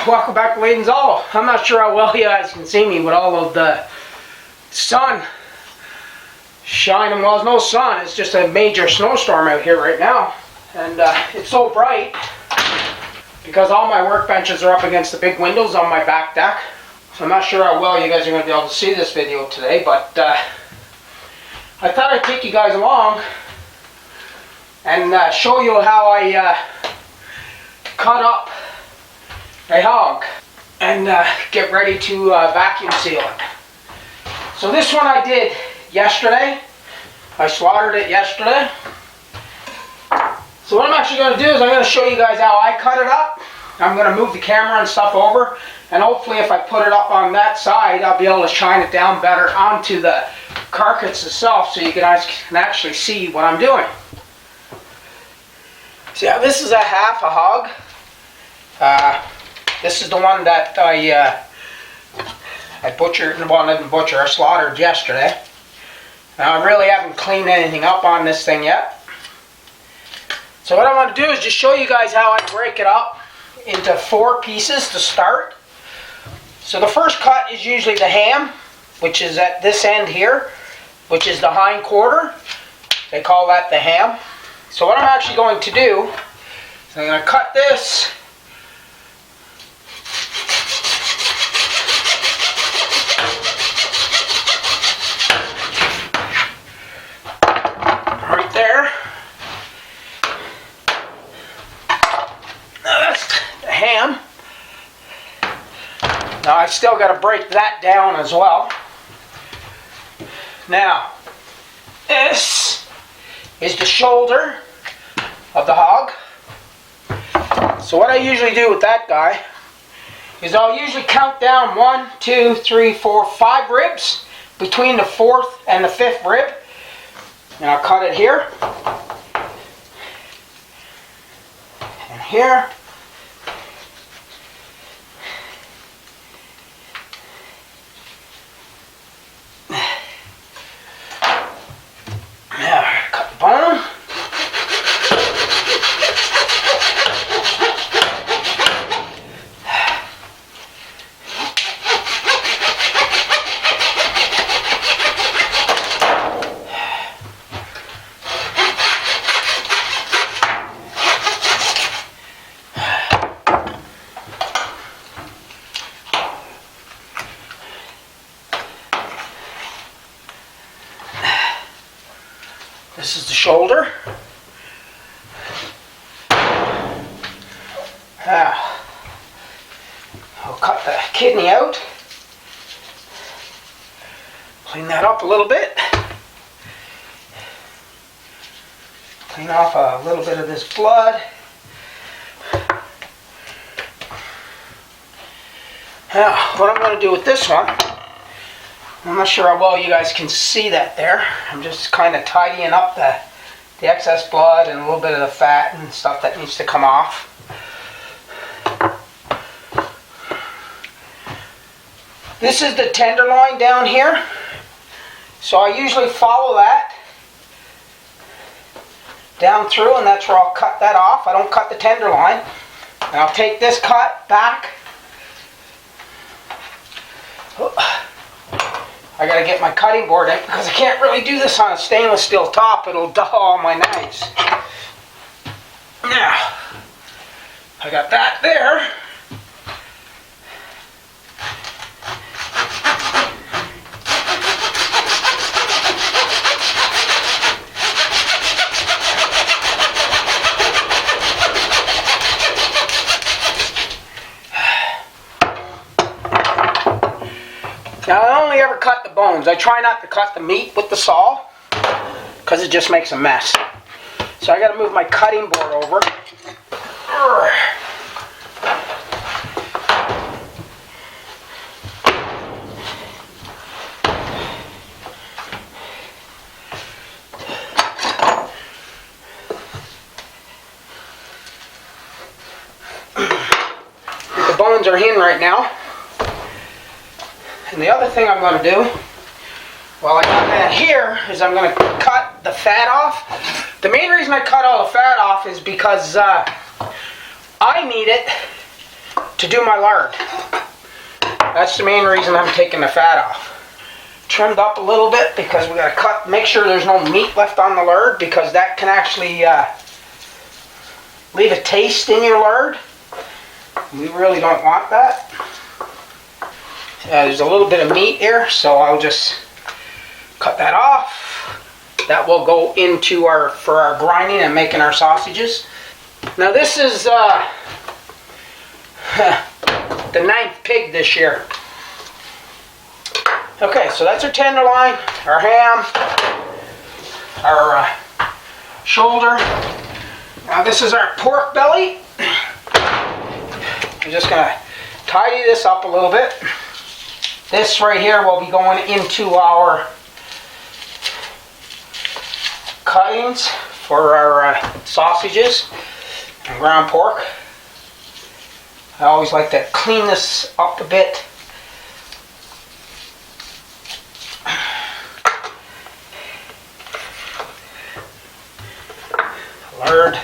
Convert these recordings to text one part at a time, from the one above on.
welcome back to Layden's Auto. I'm not sure how well you guys can see me with all of the sun shining. Well, there's no sun, it's just a major snowstorm out here right now. And it's so bright because all my workbenches are up against the big windows on my back deck. So I'm not sure how well you guys are going to be able to see this video today, but I thought I'd take you guys along and show you how I cut up a hog and get ready to vacuum seal it. So this one I did yesterday. I slaughtered it yesterday. So what I'm actually going to do is I'm going to show you guys how I cut it up. I'm going to move the camera and stuff over, and hopefully if I put it up on that side I'll be able to shine it down better onto the carcass itself so you guys can actually see what I'm doing. So yeah, this is a half a hog. This is the one that I butchered, well, I didn't butcher, I slaughtered yesterday. Now I really haven't cleaned anything up on this thing yet. So what I want to do is just show you guys how I break it up into 4 pieces to start. So the first cut is usually the ham, which is at this end here, which is the hind quarter. They call that the ham. So what I'm actually going to do is I'm going to cut this right there. Now that's the ham. Now I've still got to break that down as well. Now this is the shoulder of the hog. So what I usually do with that guy is I'll usually count down 1, 2, 3, 4, 5 ribs between the 4th and the 5th rib. And I'll cut it here and here. Now, cut the bone. This is the shoulder. Now, I'll cut the kidney out. Clean that up a little bit. Clean off a little bit of this blood. Now, what I'm going to do with this one, I'm not sure how well you guys can see that there. I'm just kind of tidying up the excess blood and a little bit of the fat and stuff that needs to come off. This is the tenderloin down here. So I usually follow that down through, and that's where I'll cut that off. I don't cut the tenderloin. And I'll take this cut back. I gotta get my cutting board out because I can't really do this on a stainless steel top. It'll dull all my knives. Now, I got that there. Now I only ever cut the bones. I try not to cut the meat with the saw because it just makes a mess. So I got to move my cutting board over. The bones are in right now. And the other thing I'm going to do, while I got that here, is I'm going to cut the fat off. The main reason I cut all the fat off is because I need it to do my lard. That's the main reason I'm taking the fat off. Trimmed up a little bit because we got to make sure there's no meat left on the lard, because that can actually leave a taste in your lard. We really don't want that. There's a little bit of meat here, so I'll just cut that off. That will go into for our grinding and making our sausages. Now this is the 9th pig this year. Okay, so that's our tenderloin, our ham, our shoulder. Now this is our pork belly. I'm just gonna tidy this up a little bit. This right here will be going into our cuttings for our sausages and ground pork. I always like to clean this up a bit. Lard.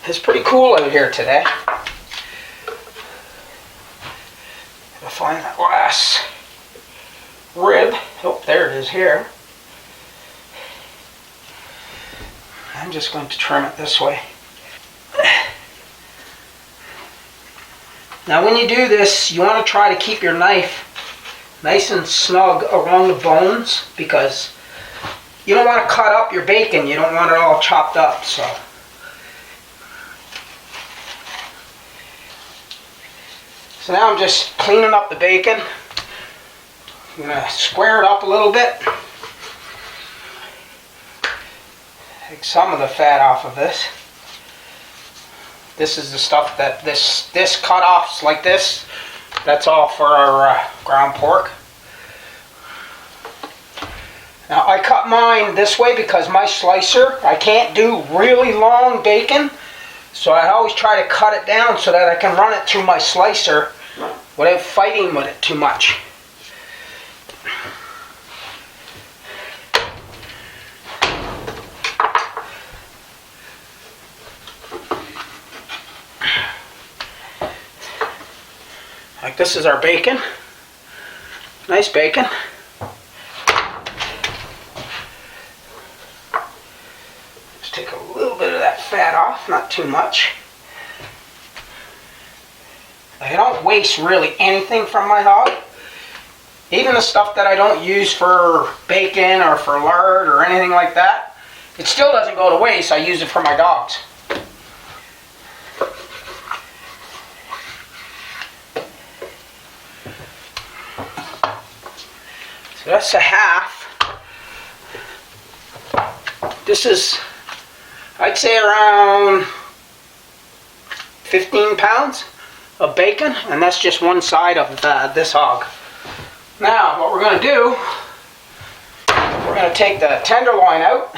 It's pretty cool out here today. Gotta find that last rib. Oh, there it is here. I'm just going to trim it this way. Now when you do this, you want to try to keep your knife nice and snug around the bones, because you don't want to cut up your bacon. You don't want it all chopped up. So now I'm just cleaning up the bacon. I'm going to square it up a little bit. Take some of the fat off of this. This is the stuff that this cut-offs like this. That's all for our ground pork. Now I cut mine this way because my slicer, I can't do really long bacon. So I always try to cut it down so that I can run it through my slicer without fighting with it too much. Like this is our bacon. Nice bacon. Just take a little bit of that fat off, not too much. I don't waste really anything from my hog. Even the stuff that I don't use for bacon or for lard or anything like that, it still doesn't go to waste. I use it for my dogs. So that's a half. This is, I'd say, around 15 pounds of bacon, and that's just one side of this hog. Now what we're going to do, we're going to take the tenderloin out.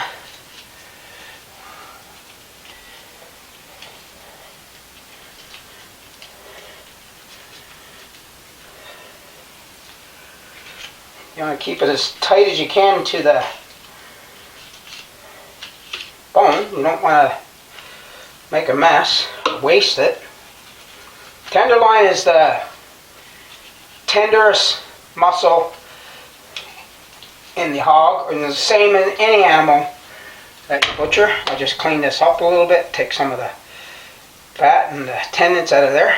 You want to keep it as tight as you can to the bone. You don't want to make a mess, waste it. Tenderloin is the tenderest muscle in the hog, and the same in any animal that you butcher. I just clean this up a little bit, take some of the fat and the tendons out of there.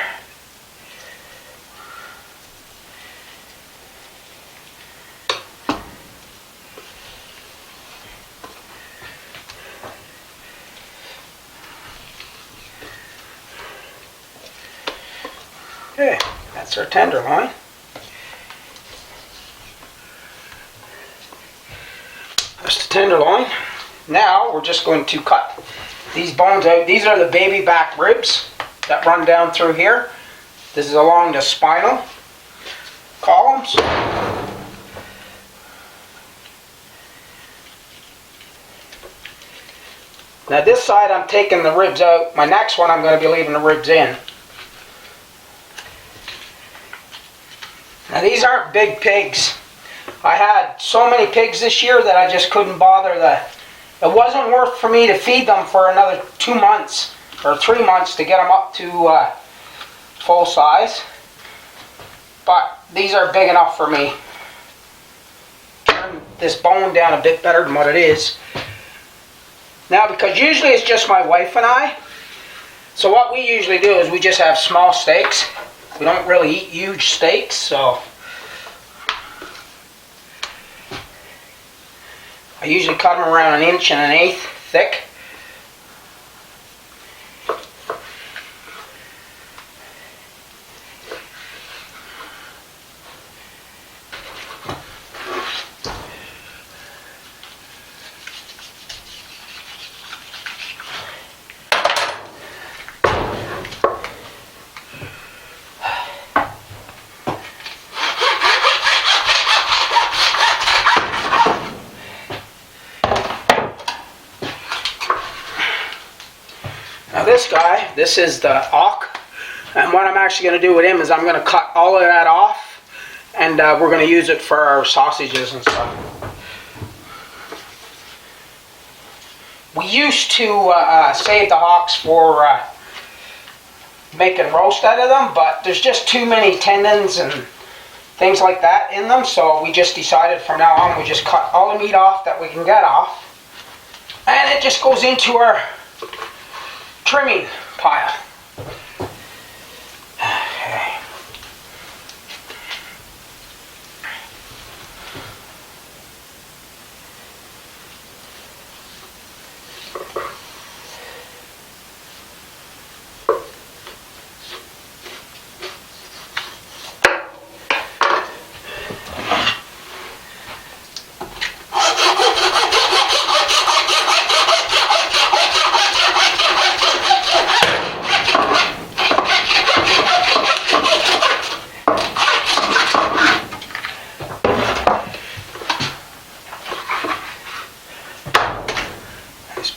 Okay, that's our tenderloin. That's the tenderloin. Now we're just going to cut these bones out. These are the baby back ribs that run down through here. This is along the spinal columns. Now this side I'm taking the ribs out. My next one I'm going to be leaving the ribs in. Now these aren't big pigs. I had so many pigs this year that I just couldn't bother. It wasn't worth for me to feed them for another 2 months or 3 months to get them up to full size. But these are big enough for me. Turn this bone down a bit better than what it is. Now, because usually it's just my wife and I, so what we usually do is we just have small steaks. We don't really eat huge steaks, so I usually cut them around 1 1/8 inches thick. This guy, this is the hock, and what I'm actually going to do with him is I'm going to cut all of that off, and we're going to use it for our sausages and stuff. We used to save the hocks for making roast out of them, but there's just too many tendons and things like that in them, so we just decided from now on we just cut all the meat off that we can get off, and it just goes into our trimming pile. Okay.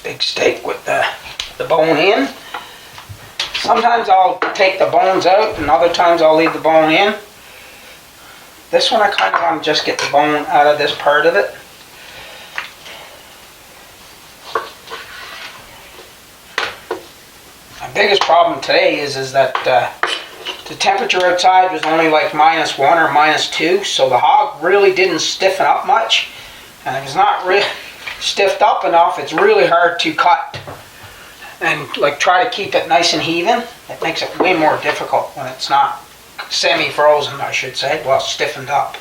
Big steak with the bone in. Sometimes I'll take the bones out and other times I'll leave the bone in. This one I kind of want to just get the bone out of this part of it. My biggest problem today is that the temperature outside was only like -1 or -2, so the hog really didn't stiffen up much, and if it's not really stiffed up enough, it's really hard to cut and like try to keep it nice and even. It makes it way more difficult when it's not semi-frozen, I should say, well, stiffened up.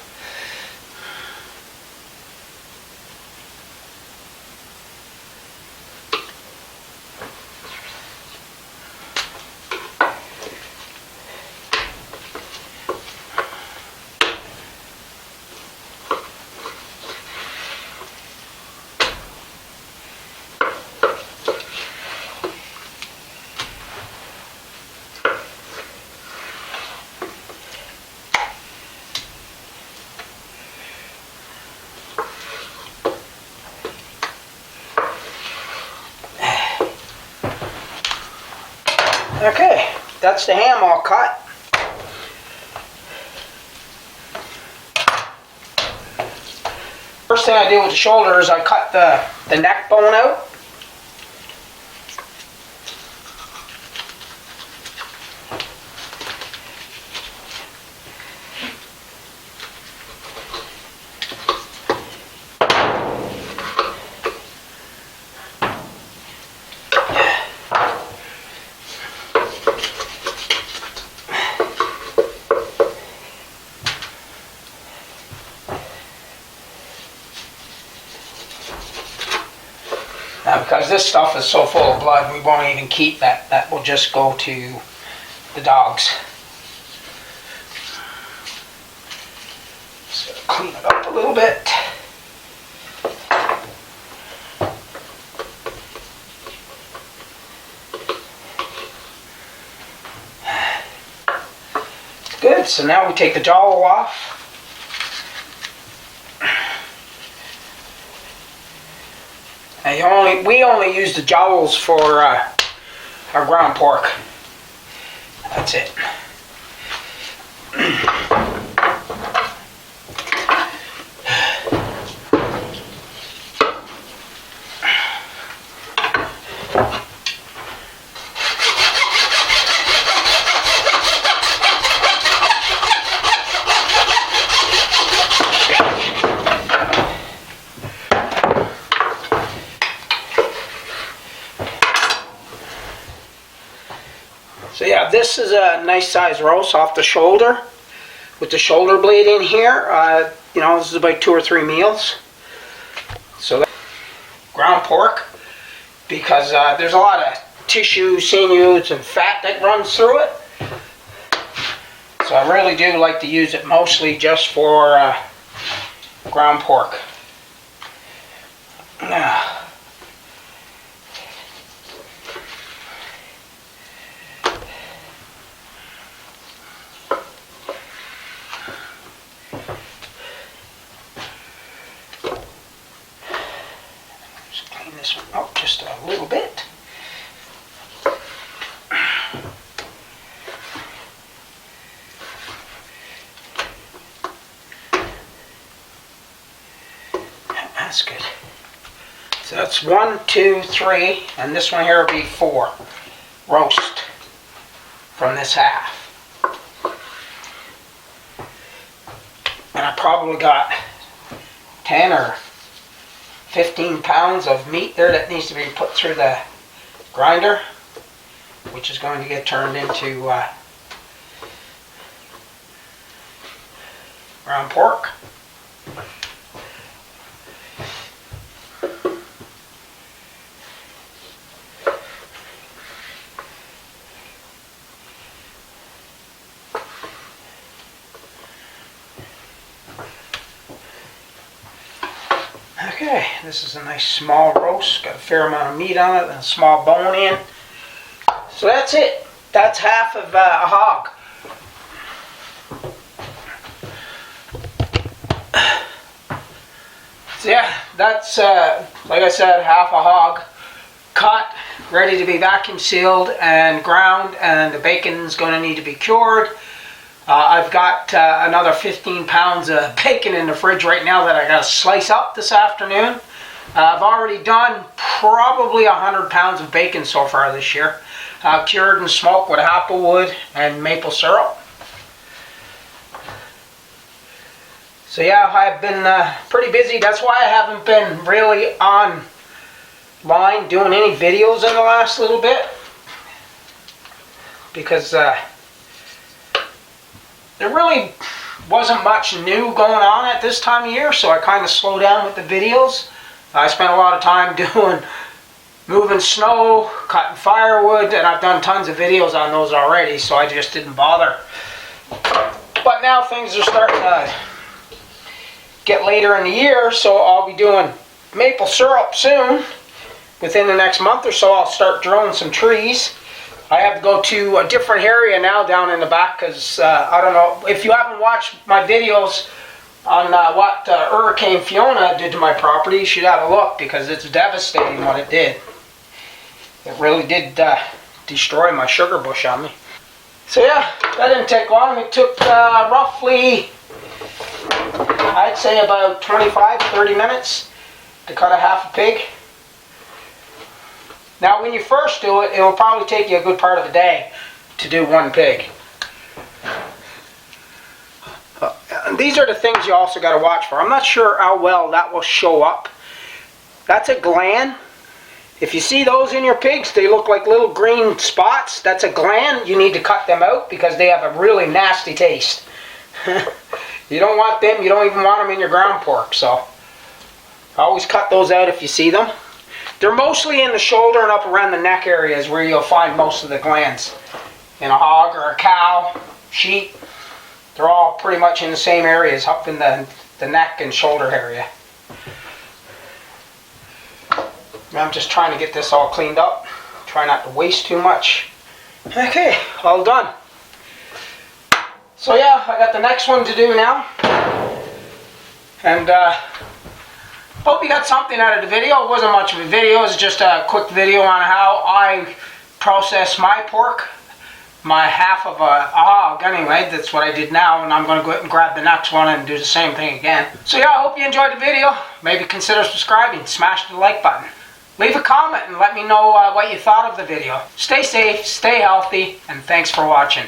Okay, that's the ham all cut. First thing I do with the shoulder is I cut the neck bone out. Now, because this stuff is so full of blood, we won't even keep that. That will just go to the dogs. So clean it up a little bit. Good, so now we take the jowl off. And we only use the jowls for our ground pork. That's it. So yeah, this is a nice size roast off the shoulder with the shoulder blade in here. You know, this is about 2 or 3 meals. So ground pork, because there's a lot of tissue, sinews, and fat that runs through it. So I really do like to use it mostly just for ground pork. Now, just clean this one up just a little bit. That's good. So that's 1, 2, 3, and this one here will be 4 roast from this half. And I probably got 10 or 15 pounds of meat there that needs to be put through the grinder, which is going to get turned into ground pork. Okay, this is a nice small roast, got a fair amount of meat on it and a small bone in. So that's it. That's half of a hog. So yeah, that's, like I said, half a hog cut, ready to be vacuum sealed and ground, and the bacon's going to need to be cured. I've got another 15 pounds of bacon in the fridge right now that I got to slice up this afternoon. I've already done probably 100 pounds of bacon so far this year, cured and smoked with applewood and maple syrup. So yeah, I've been pretty busy. That's why I haven't been really online doing any videos in the last little bit, because there really wasn't much new going on at this time of year, so I kind of slowed down with the videos. I spent a lot of time moving snow, cutting firewood, and I've done tons of videos on those already, so I just didn't bother. But now things are starting to get later in the year, so I'll be doing maple syrup soon. Within the next month or so, I'll start drilling some trees. I have to go to a different area now down in the back, because I don't know if you haven't watched my videos on what Hurricane Fiona did to my property. You should have a look, because it's devastating what it did. It really did destroy my sugar bush on me. So yeah, that didn't take long. It took roughly, I'd say about 25-30 minutes to cut a half a pig. Now when you first do it, it will probably take you a good part of the day to do one pig. And these are the things you also got to watch for. I'm not sure how well that will show up. That's a gland. If you see those in your pigs, they look like little green spots. That's a gland. You need to cut them out because they have a really nasty taste. You don't want them. You don't even want them in your ground pork. So always cut those out if you see them. They're mostly in the shoulder and up around the neck areas where you'll find most of the glands. In a hog or a cow, sheep, they're all pretty much in the same areas, up in the neck and shoulder area. I'm just trying to get this all cleaned up. Try not to waste too much. Okay, all done. So yeah, I got the next one to do now. And hope you got something out of the video. It wasn't much of a video. It was just a quick video on how I process my pork. My half of a hog anyway. That's what I did now, and I'm going to go ahead and grab the next one and do the same thing again. So yeah, I hope you enjoyed the video. Maybe consider subscribing. Smash the like button. Leave a comment and let me know what you thought of the video. Stay safe, stay healthy, and thanks for watching.